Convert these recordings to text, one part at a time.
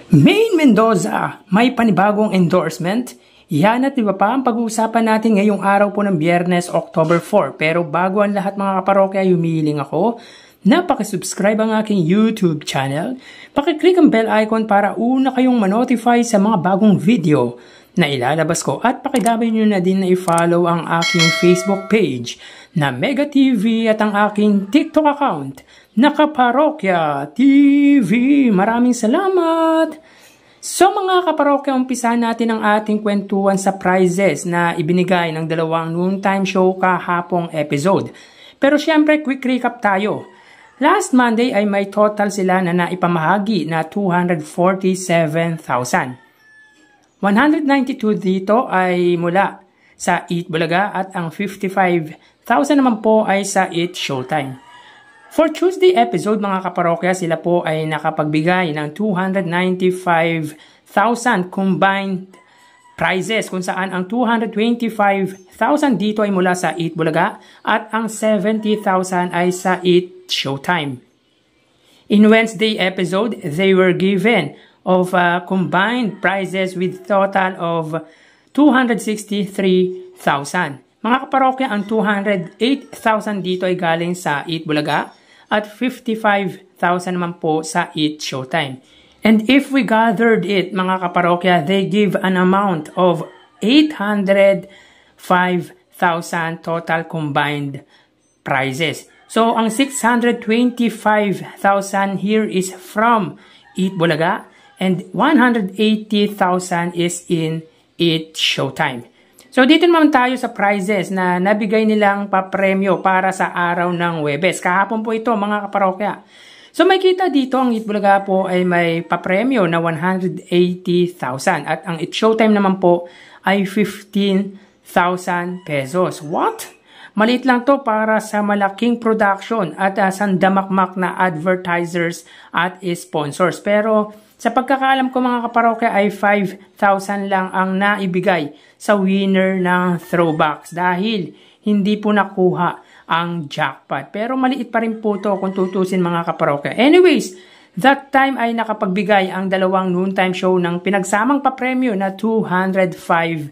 Maine Mendoza, may panibagong endorsement? Yan at iba pa ang pag-uusapan natin ngayong araw po ng Biyernes, October 4. Pero bago ang lahat mga kaparokya, humihiling ako na pakisubscribe ang aking YouTube channel. Pakiclick ang bell icon para una kayong manotify sa mga bagong video na ilalabas ko. At pakidamay nyo na din na i-follow ang aking Facebook page na Mega TV at ang aking TikTok account na Kaparokya TV. Maraming salamat! So mga kaparokya, umpisahan natin ang ating kwentuhan sa prizes na ibinigay ng dalawang noontime show kahapong episode. Pero syempre, quick recap tayo. Last Monday ay may total sila na naipamahagi na 247,000. 192 dito ay mula sa Eat Bulaga at ang 55,000 naman po ay sa Eat Showtime. For Tuesday episode mga kaparokya, sila po ay nakapagbigay ng 295,000 combined prizes kung saan ang 225,000 dito ay mula sa Eat Bulaga at ang 70,000 ay sa Eat Showtime. In Wednesday episode, they were given of combined prizes with total of 263,000. Mga kaparokya, ang 208,000 dito ay galing sa Eat Bulaga at 55,000 naman po sa Eat Showtime. And if we gathered it, mga kaparokya, they give an amount of 805,000 total combined prizes. So, ang 625,000 here is from Eat Bulaga and 180,000 is in Eat Showtime. So, dito naman tayo sa prizes na nabigay nilang papremyo para sa araw ng Huwebes. Kahapon po ito, mga kaparokya. So, may kita dito, ang Eat Bulaga po ay may papremyo na 180,000. At ang Eat Showtime naman po ay 15,000 pesos. What? Maliit lang to para sa malaking production at sandamakmak na advertisers at sponsors. Pero, sa pagkakaalam ko mga kaparokya ay 5,000 lang ang naibigay sa winner ng throwbacks dahil hindi po nakuha ang jackpot. Pero maliit pa rin po to kung tutusin mga kaparokya. Anyways, that time ay nakapagbigay ang dalawang noontime show ng pinagsamang papremyo na 205,000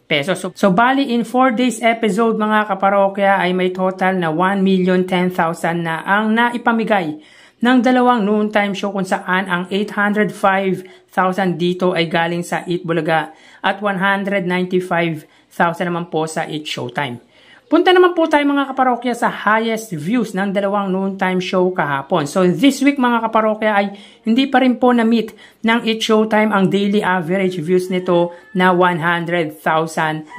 pesos. So bali in 4 days episode mga kaparokya ay may total na 1,010,000 na ang naipamigay ng dalawang noontime show kung saan ang 805,000 dito ay galing sa Eat Bulaga at 195,000 naman po sa Eat Showtime. Punta naman po tayo mga kaparokya sa highest views ng dalawang noontime show kahapon. So this week mga kaparokya ay hindi pa rin po na-meet ng Eat Showtime ang daily average views nito na 100,000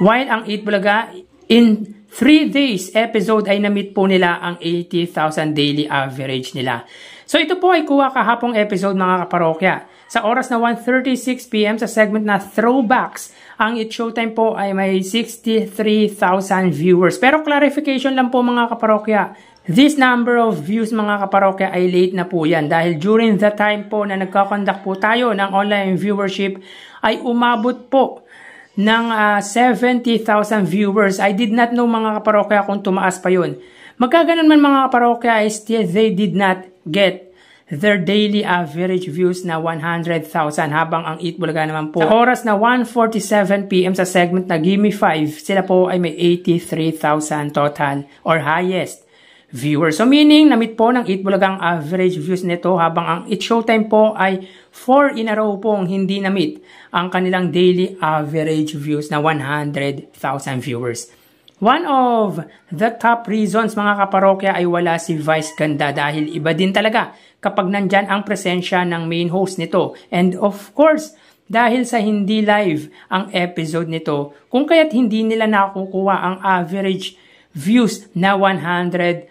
while ang Eat Bulaga in 3 days episode ay na-meet po nila ang 80,000 daily average nila. So ito po ay kuha kahapong episode mga kaparokya. Sa oras na 1:36 PM sa segment na Throwbacks, ang Eat Showtime po ay may 63,000 viewers. Pero clarification lang po mga kaparokya, this number of views mga kaparokya ay late na po yan. Dahil during the time po na nagkakonduct po tayo ng online viewership ay umabot po ng 70,000 viewers. I did not know mga kaparokya kung tumaas pa yun. Magkaganon man mga kaparokya ay still they did not get their daily average views na 100,000 habang ang Eat Bulaga naman po sa oras na 1:47 PM sa segment na Gimme 5 sila po ay may 83,000 total or highest viewers. So meaning na-meet po ng Eat Bulaga ang average views nito habang ang Eat Showtime po ay 4 in a row pong hindi na-meet ang kanilang daily average views na 100,000 viewers. One of the top reasons mga kaparokya ay wala si Vice Ganda dahil iba din talaga kapag nandyan ang presensya ng main host nito. And of course, dahil sa hindi live ang episode nito, kung kaya't hindi nila nakukuha ang average views na 100,000.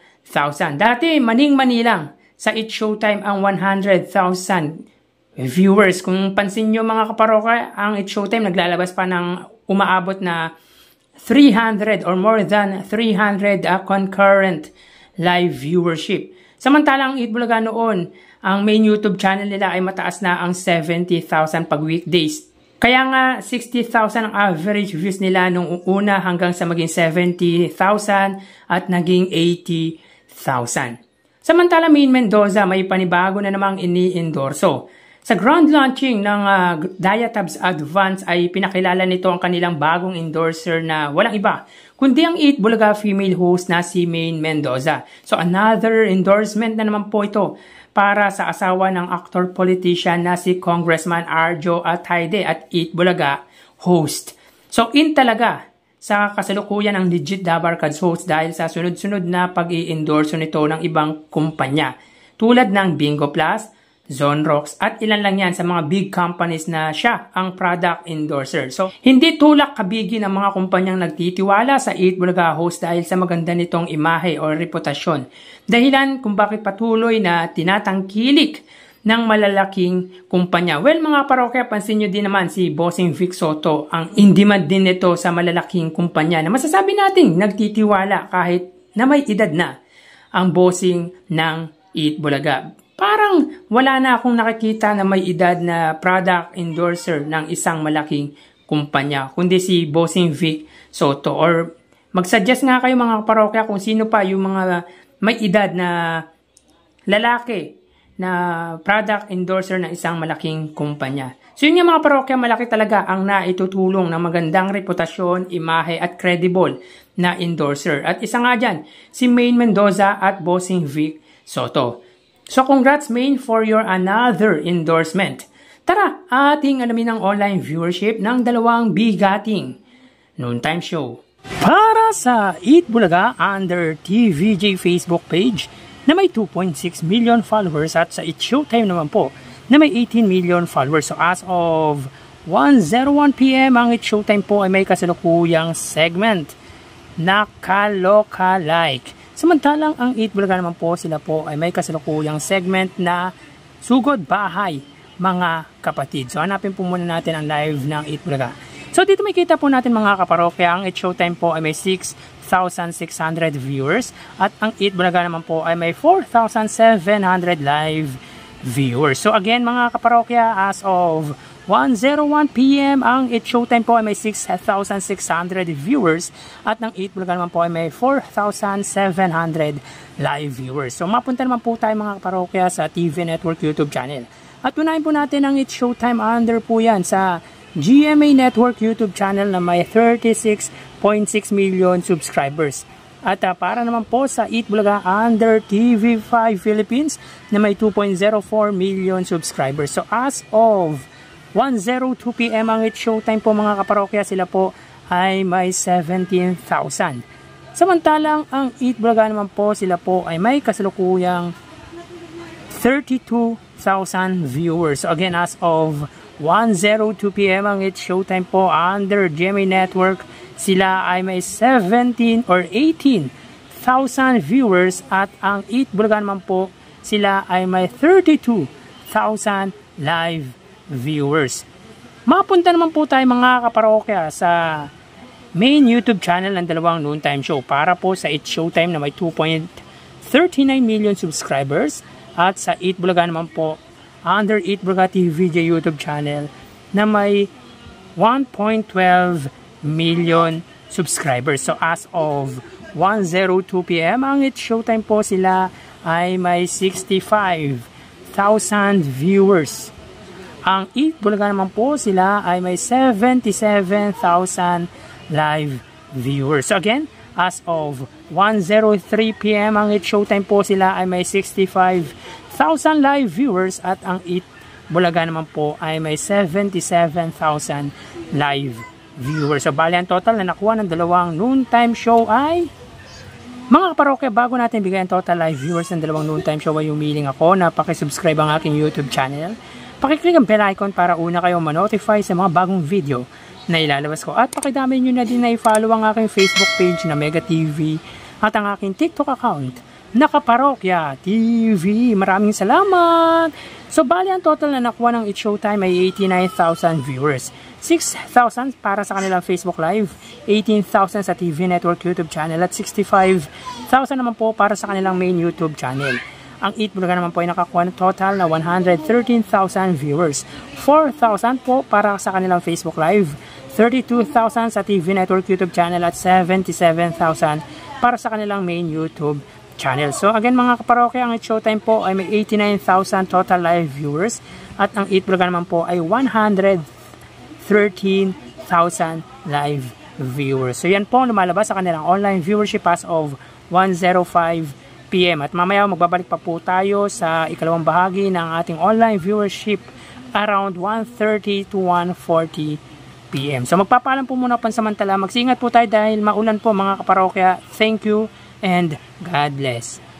Dati, maning-mani lang sa Eat Showtime ang 100,000 viewers. Kung pansin nyo mga kaparokya, ang Eat Showtime naglalabas pa ng umaabot na 300 or more than 300 concurrent live viewership. Samantalang Eat Bulaga noon, ang main YouTube channel nila ay mataas na ang 70,000 pag weekdays. Kaya nga 60,000 ang average views nila nung una hanggang sa maging 70,000 at naging 80,000. Samantala Maine Mendoza may panibago na namang ini-endorso. Sa ground launching ng Diatabs Advance ay pinakilala nito ang kanilang bagong endorser na walang iba, kundi ang Eat Bulaga female host na si Maine Mendoza. So another endorsement na naman po ito para sa asawa ng actor-politician na si Congressman Arjo Atayde at Eat Bulaga host. So in talaga sa kasalukuyan ng legit Dabarkads host dahil sa sunod-sunod na pag-i-endorso nito ng ibang kumpanya tulad ng Bingo Plus, Zonrox at ilan lang yan sa mga big companies na siya ang product endorser. So, hindi tulak kabigi ng mga kumpanyang nagtitiwala sa Eat Bulaga host dahil sa maganda nitong imahe o reputasyon. Dahilan kung bakit patuloy na tinatangkilik ng malalaking kumpanya. Well, mga parokya, pansin nyo din naman si Bossing Vic Soto, ang in-demand din nito sa malalaking kumpanya na masasabi nating nagtitiwala kahit na may edad na ang bossing ng Eat Bulaga. Parang wala na akong nakikita na may edad na product endorser ng isang malaking kumpanya, kundi si Bossing Vic Soto. Or mag-suggest nga kayo mga parokya kung sino pa yung mga may edad na lalaki na product endorser ng isang malaking kumpanya. So yun yung mga parokya, malaki talaga ang naitutulong ng magandang reputasyon, imahe at credible na endorser. At isa nga dyan, si Maine Mendoza at Bossing Vic Soto. So congrats Maine for your another endorsement. Tara, ating alamin ang online viewership ng dalawang bigating noontime show. Para sa Eat Bulaga under TVJ Facebook page na may 2.6 million followers at sa It Showtime naman po na may 18 million followers. So as of 1:01 PM ang It Showtime po ay may kasalukuyang segment na Kaloka Like. Samantalang ang Eat Bulaga naman po, sila po ay may kasalukuyang segment na Sugod Bahay, mga kapatid. So hanapin po muna natin ang live ng Eat Bulaga. So dito may kita po natin mga kaparokya, ang It Showtime po ay may 6,600 viewers at ang Eat Bulaga naman po ay may 4,700 live viewers. So again mga kaparokya, as of 1:01 PM ang It Showtime po ay may 6,600 viewers at ng Eat Bulaga naman po ay may 4,700 live viewers. So mapunta naman po tayo mga kaparokya sa TV Network YouTube channel. At unahin po natin ang It Showtime under po yan sa GMA Network YouTube channel na may 36.6 million subscribers. At para naman po sa Eat Bulaga under TV5 Philippines na may 2.04 million subscribers. So as of 1:02 PM ang It Showtime po mga kaparokya, sila po ay may 17,000. Samantalang ang Eat Bulaga naman po, sila po ay may kasalukuyang 32,000 viewers. So again, as of 1:02 PM ang It Showtime po under GMA Network, sila ay may 17 or 18,000 viewers at ang Eat Bulaga naman po, sila ay may 32,000 live viewers. Mapunta naman po tayo mga kaparokya sa main YouTube channel ng dalawang noontime show para po sa It Showtime na may 2.39 million subscribers at sa Eat Bulaga naman po under Eat Bulaga TVJ YouTube channel na may 1.12 million subscribers. So as of 1:02 PM ang It Showtime po, sila ay may 65,000 viewers. Ang Eat Bulaga naman po, sila ay may 77,000 live viewers. So again, as of 1:03 PM ang It Showtime po, sila ay may 65,000 live viewers at ang Eat Bulaga naman po ay may 77,000 live viewers. So bali ang total na nakuha ng dalawang noontime show ay mga kaparokya, bago natin bigyan total live viewers ng dalawang noontime show ay humiling ako na pakisubscribe ang aking YouTube channel. Pakiclick ang bell icon para una kayo ma-notify sa mga bagong video na ilalabas ko. At pakidami nyo na din na i-follow ang aking Facebook page na Mega TV at ang aking TikTok account na Kaparokya TV. Maraming salamat! So bali ang total na nakuha ng It Showtime ay 89,000 viewers. 6,000 para sa kanilang Facebook Live, 18,000 sa TV Network YouTube channel at 65,000 naman po para sa kanilang main YouTube channel. Ang Eat Bulaga naman po ay nakakuha ng total na 113,000 viewers. 4,000 po para sa kanilang Facebook Live, 32,000 sa TV Network YouTube channel at 77,000 para sa kanilang main YouTube channel. So again mga kaparokya, ang It's Showtime po ay may 89,000 total live viewers at ang Eat Bulaga naman po ay 113,000 live viewers. So yan po lumalabas sa kanilang online viewership as of 1:05 PM. At mamaya magbabalik pa po tayo sa ikalawang bahagi ng ating online viewership around 1:30 to 1:40 PM. So magpapaalam po muna pansamantala. Magsingat po tayo dahil maulan po mga kaparokya. Thank you and God bless.